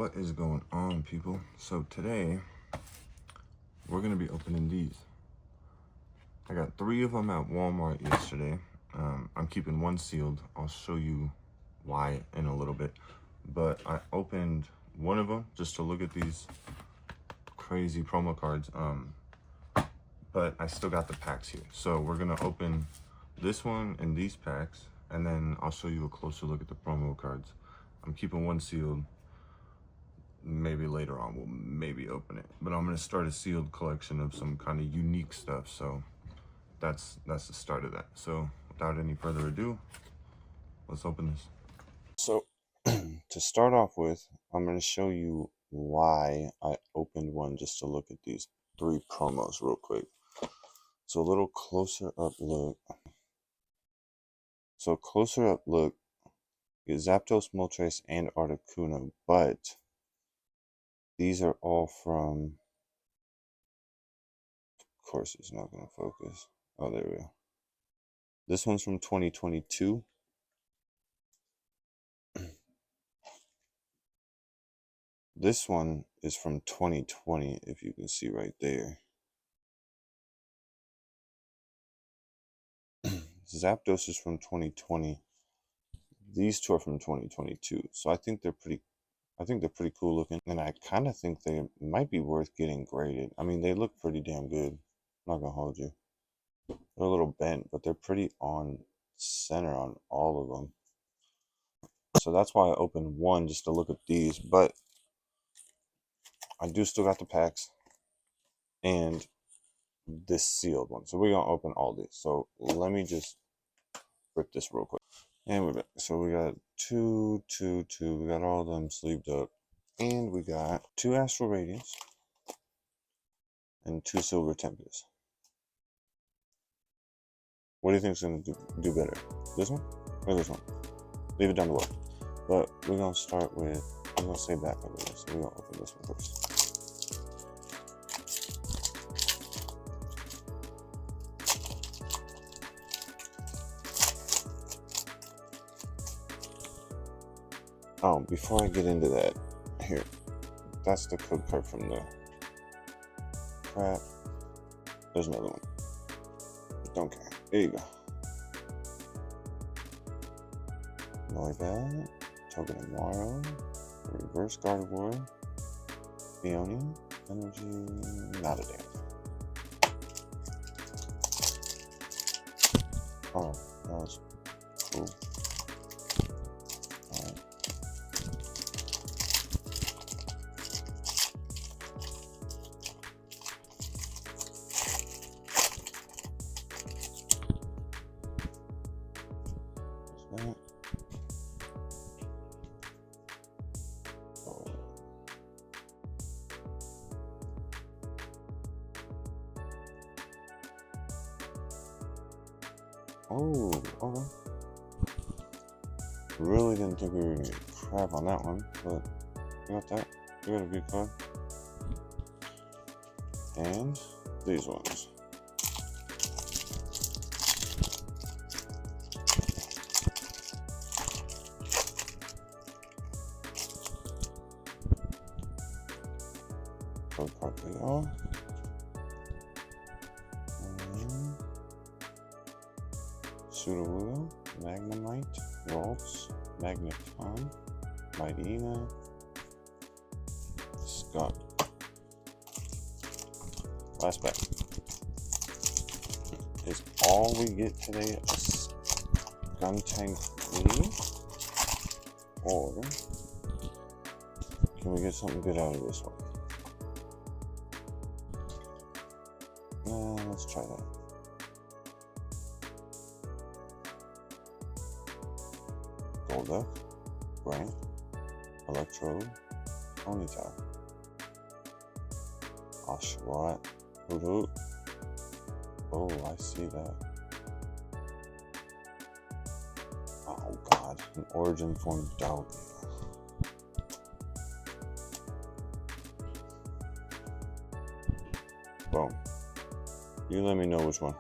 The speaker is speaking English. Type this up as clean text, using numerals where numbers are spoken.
What is going on, people? So today we're gonna be opening these. I got 3 of them at Walmart yesterday. I'm keeping one sealed. I'll show you why in a little bit, but I opened one of them just to look at these crazy promo cards, but I still got the packs here. So we're gonna open this one and these packs, and then I'll show you a closer look at the promo cards. I'm keeping one sealed. Maybe later on we'll maybe open it, but I'm gonna start a sealed collection of some kind of unique stuff. So that's the start of that. So without any further ado, let's open this. So to start off with, I'm gonna show you why I opened one just to look at these 3 promos real quick. So a little closer up look. So closer up look is Zapdos, Moltres, and Articuno, but these are all from, of course it's not going to focus. Oh, there we go. This one's from 2022. This one is from 2020, if you can see right there. Zapdos is from 2020. These 2 are from 2022. So I think they're pretty cool looking, and I kind of think they might be worth getting graded. I mean, they look pretty damn good. I'm not gonna hold you. They're a little bent, but they're pretty on center on all of them. So that's why I opened one, just to look at these. But I do still got the packs and this sealed one. So we're gonna open all these. So let me just rip this real quick. And we're back. So we got 2. We got all of them sleeved up. And we got 2 Astral Radiance and 2 Silver Tempest. What do you think is going to do better? This one or this one? Leave it down below. But we're going to start with, I'm going to say back over this. So we're going to open this one first. Oh, before I get into that, here, that's the code card from the crap. There's another one. Don't care. There you go. Noibat, Togedemaru, Reverse Gardevoir, Peony, Energy, not a damn. Oh, that was cool. Alright. That. Oh, okay. Really didn't think we were gonna get crap on that one, but we got that. We got a good card. And these ones. Code card for y'all. Sudowoodo, Magnemite, Ralts, Magneton, Mightyena, Scott. Last pack. Is all we get today a Skuntank Leaf? Or can we get something good out of this one? Let's try that. Golduck, Brant, Electrode, Ponyta, Oshawott, Hoot. Oh, I see that. Oh god, an Origin Form Doubt. Boom. You let me know which one.